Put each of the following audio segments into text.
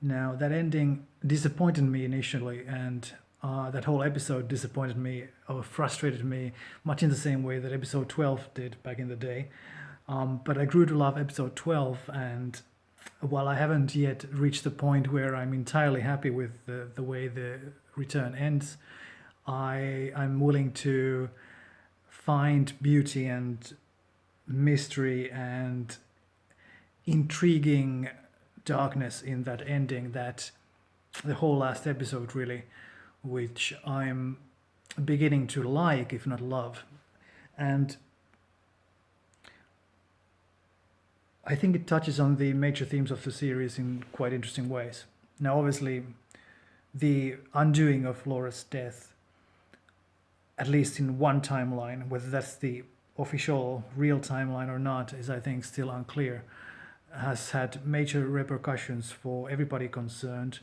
Now, that ending disappointed me initially, and that whole episode disappointed me or frustrated me, much in the same way that episode 12 did back in the day. But I grew to love episode 12, and while I haven't yet reached the point where I'm entirely happy with the way the return ends, I'm willing to find beauty and mystery and intriguing darkness in that ending, that the whole last episode really, which I'm beginning to like, if not love. And I think it touches on the major themes of the series in quite interesting ways. Now, obviously, the undoing of Laura's death, at least in one timeline, whether that's the official real timeline or not, is I think still unclear, has had major repercussions for everybody concerned.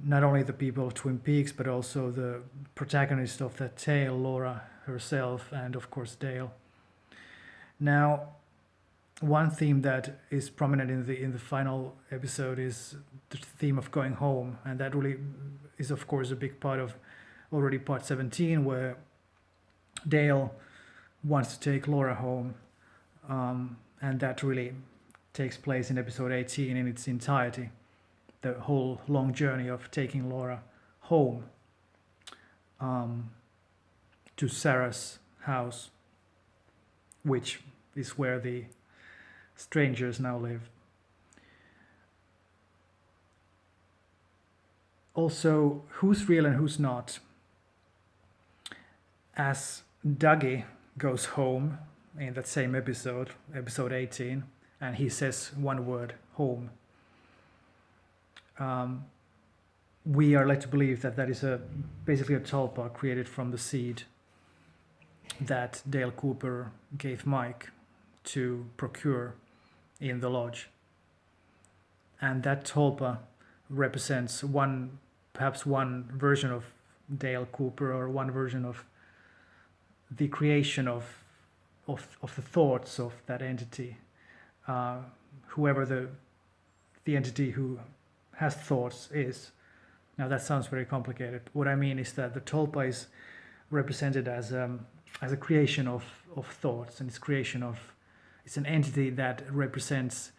Not only the people of Twin Peaks, but also the protagonist of that tale, Laura herself, and of course Dale. Now, one theme that is prominent in the final episode is the theme of going home, and that really is of course a big part of already part 17, where Dale wants to take Laura home, and that really takes place in episode 18 in its entirety. The whole long journey of taking Laura home to Sarah's house, which is where the strangers now live. Also, who's real and who's not? As Dougie goes home in that same episode, episode 18, and he says one word, home, we are led to believe that that is basically a tulpa created from the seed that Dale Cooper gave Mike to procure in the lodge. And that tulpa represents perhaps one version of Dale Cooper, or one version of the creation of the thoughts of that entity, whoever the entity who has thoughts is. Now that sounds very complicated. What I mean is that the tulpa is represented as a creation of thoughts, and it's an entity that represents,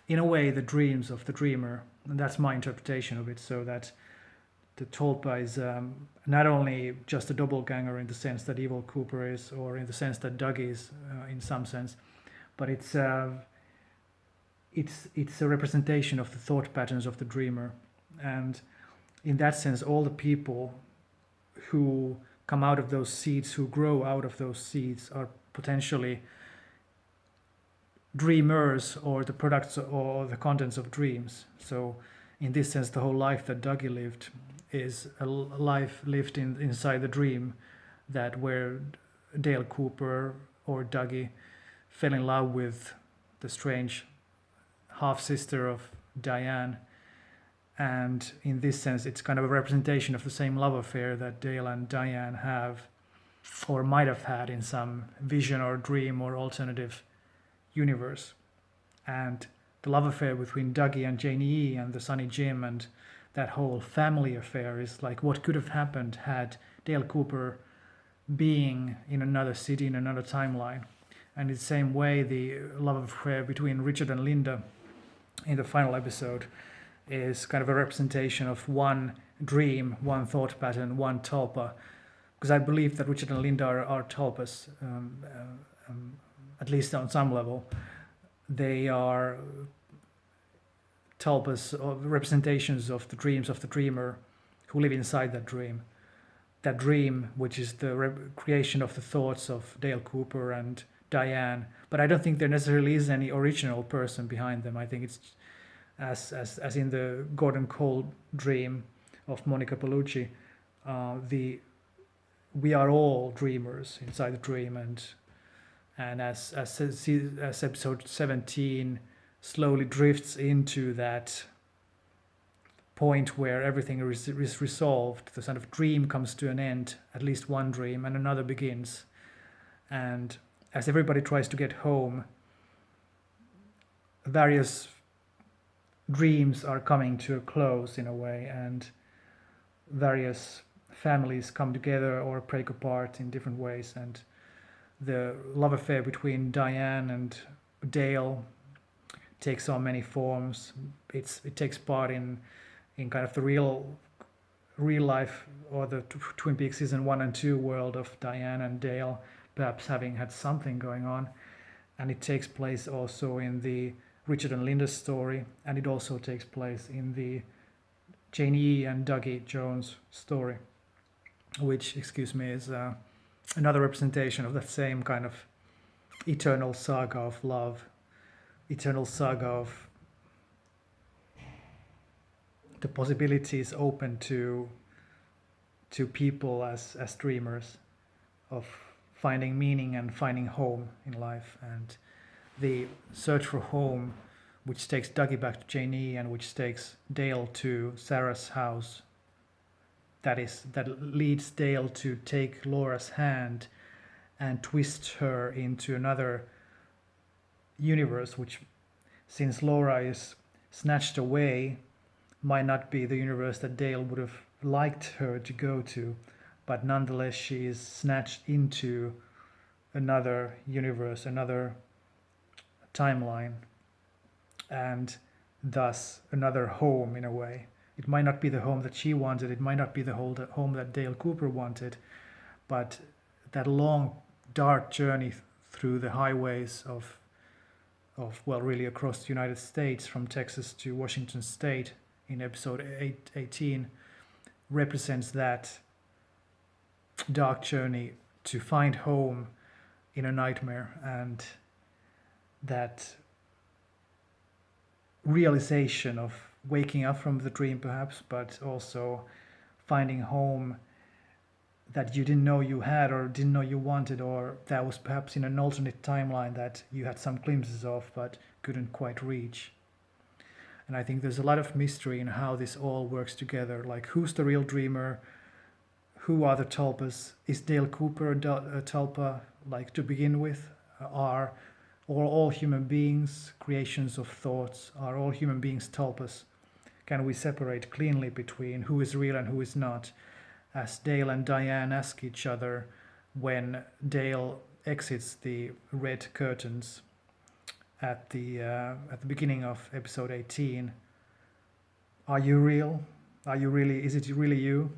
in a way, the dreams of the dreamer, and that's my interpretation of it. So that the tulpa is not only just a doppelganger in the sense that Evil Cooper is, or in the sense that Dougie is, in some sense, but it's a representation of the thought patterns of the dreamer. And in that sense, all the people who come out of those seeds, who grow out of those seeds, are potentially dreamers, or the products or the contents of dreams. So in this sense, the whole life that Dougie lived is a life lived inside the dream, that where Dale Cooper or Dougie fell in love with the strange half-sister of Diane. And in this sense, it's kind of a representation of the same love affair that Dale and Diane have, or might have had, in some vision or dream or alternative universe. And the love affair between Dougie and Janie and the Sonny Jim and that whole family affair is like what could have happened had Dale Cooper being in another city, in another timeline. And in the same way, the love affair between Richard and Linda in the final episode is kind of a representation of one dream, one thought pattern, one tulpa. Because I believe that Richard and Linda are tulpas, at least on some level. They are tulpas, or representations of the dreams of the dreamer who live inside that dream. That dream, which is the creation of the thoughts of Dale Cooper and Diane. But I don't think there necessarily is any original person behind them. I think it's as in the Gordon Cole dream of Monica Bellucci, we are all dreamers inside the dream, and as episode 17 slowly drifts into that point where everything is resolved, the sort of dream comes to an end, at least one dream, and another begins. And as everybody tries to get home, various dreams are coming to a close in a way, and various families come together or break apart in different ways, and the love affair between Diane and Dale takes on many forms. It takes part in kind of the real life, or the Twin Peaks season 1 and 2 world of Diane and Dale perhaps having had something going on, and it takes place also in the Richard and Linda story, and it also takes place in the Janie and Dougie Jones story, which, excuse me, is another representation of that same kind of eternal saga of love, eternal saga of the possibilities open to people as dreamers, of finding meaning and finding home in life, and the search for home, which takes Dougie back to Janie and which takes Dale to Sarah's house. That leads Dale to take Laura's hand and twist her into another universe, which, since Laura is snatched away, might not be the universe that Dale would have liked her to go to, but nonetheless she is snatched into another universe, another timeline, and thus another home in a way. It might not be the home that she wanted, it might not be the home that Dale Cooper wanted, but that long dark journey through the highways of well, really across the United States, from Texas to Washington State in episode 18, represents that dark journey to find home in a nightmare, and that realization of waking up from the dream perhaps, but also finding home that you didn't know you had or didn't know you wanted, or that was perhaps in an alternate timeline that you had some glimpses of but couldn't quite reach. And I think there's a lot of mystery in how this all works together. Like, who's the real dreamer? Who are the tulpas? Is Dale Cooper a tulpa, like, to begin with? Are all human beings creations of thoughts? Are all human beings tulpas? Can we separate cleanly between who is real and who is not? As Dale and Diane ask each other when Dale exits the red curtains at the beginning of episode 18, are you real? Are you really? Is it really you?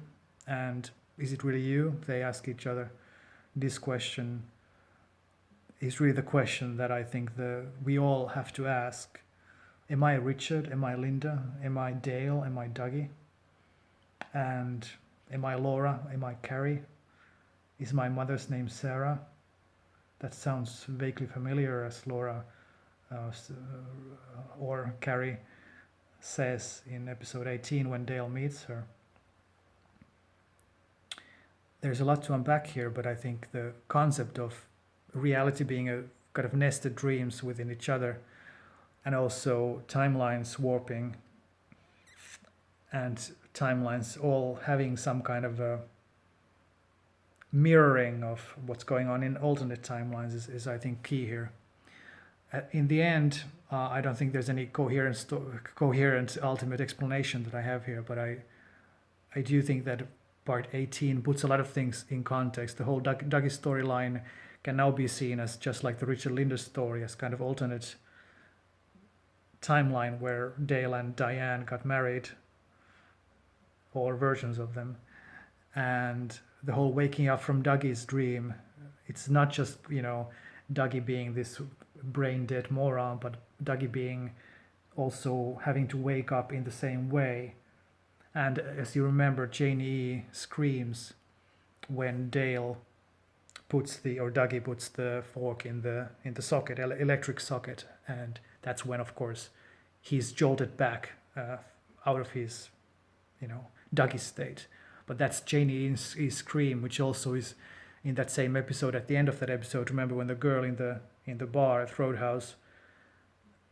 And is it really you? They ask each other. This question is really the question that I think we all have to ask. Am I Richard? Am I Linda? Am I Dale? Am I Dougie? And am I Laura? Am I Carrie? Is my mother's name Sarah? That sounds vaguely familiar, as Laura or Carrie says in episode 18 when Dale meets her. There's a lot to unpack here, but I think the concept of reality being a kind of nested dreams within each other, and also timelines warping, and timelines all having some kind of a mirroring of what's going on in alternate timelines is I think key here. In the end, I don't think there's any coherent ultimate explanation that I have here, but I do think that part 18 puts a lot of things in context. The whole Dougie storyline can now be seen as, just like the Richard Linda story, as kind of alternate timeline where Dale and Diane got married, or versions of them. And the whole waking up from Dougie's dream, it's not just, Dougie being this brain dead moron, but Dougie being also having to wake up in the same way. And as you remember, Janie screams when Dougie puts the fork in the socket, electric socket, and that's when, of course, he's jolted back out of his, Dougie state. But that's Janie's scream, which also is in that same episode. At the end of that episode, remember when the girl in the bar at Roadhouse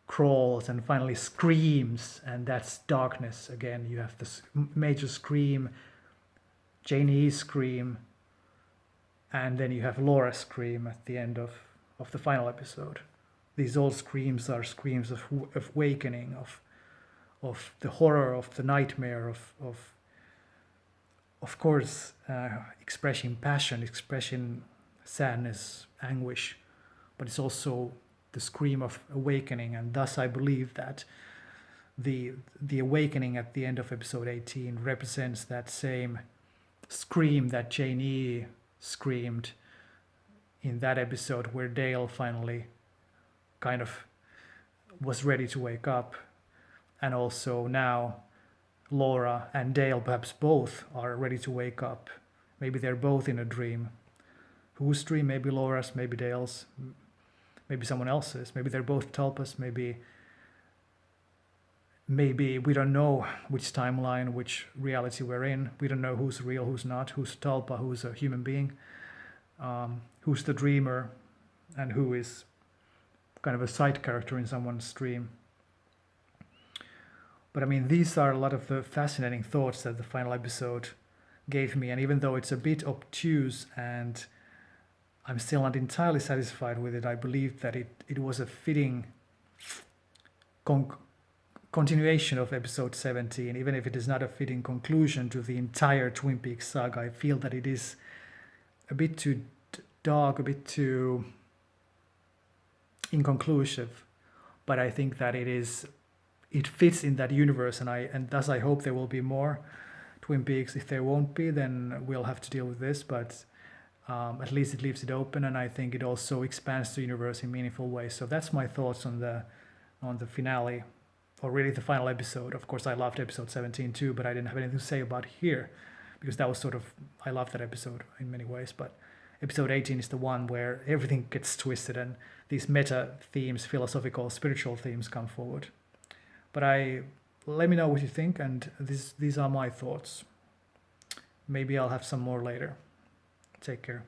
crawls and finally screams, and that's darkness again. You have this major scream, Janie's scream, and then you have Laura's scream at the end of the final episode. These all screams are screams of awakening, the horror, of the nightmare, of course, expressing passion, expressing sadness, anguish, but it's also the scream of awakening. And thus I believe that the awakening at the end of episode 18 represents that same scream that Jane screamed in that episode, where Dale finally kind of was ready to wake up. And also now Laura and Dale, perhaps both, are ready to wake up. Maybe they're both in a dream. Whose dream? Maybe Laura's, maybe Dale's, maybe someone else's. Maybe they're both tulpas. Maybe we don't know which timeline, which reality we're in. We don't know who's real, who's not, who's tulpa, who's a human being, who's the dreamer, and who is kind of a side character in someone's dream. But I mean, these are a lot of the fascinating thoughts that the final episode gave me. And even though it's a bit obtuse and I'm still not entirely satisfied with it, I believe that it was a fitting continuation of episode 17, even if it is not a fitting conclusion to the entire Twin Peaks saga. I feel that it is a bit too dark, a bit too inconclusive, but I think that it fits in that universe, and thus I hope there will be more Twin Peaks. If there won't be, then we'll have to deal with this, but at least it leaves it open, and I think it also expands the universe in meaningful ways. So that's my thoughts on the finale, or really the final episode. Of course, I loved episode 17 too, but I didn't have anything to say about here, because that was sort of, I loved that episode in many ways, but episode 18 is the one where everything gets twisted and these meta themes, philosophical, spiritual themes come forward. But let me know what you think, and these are my thoughts. Maybe I'll have some more later. Take care.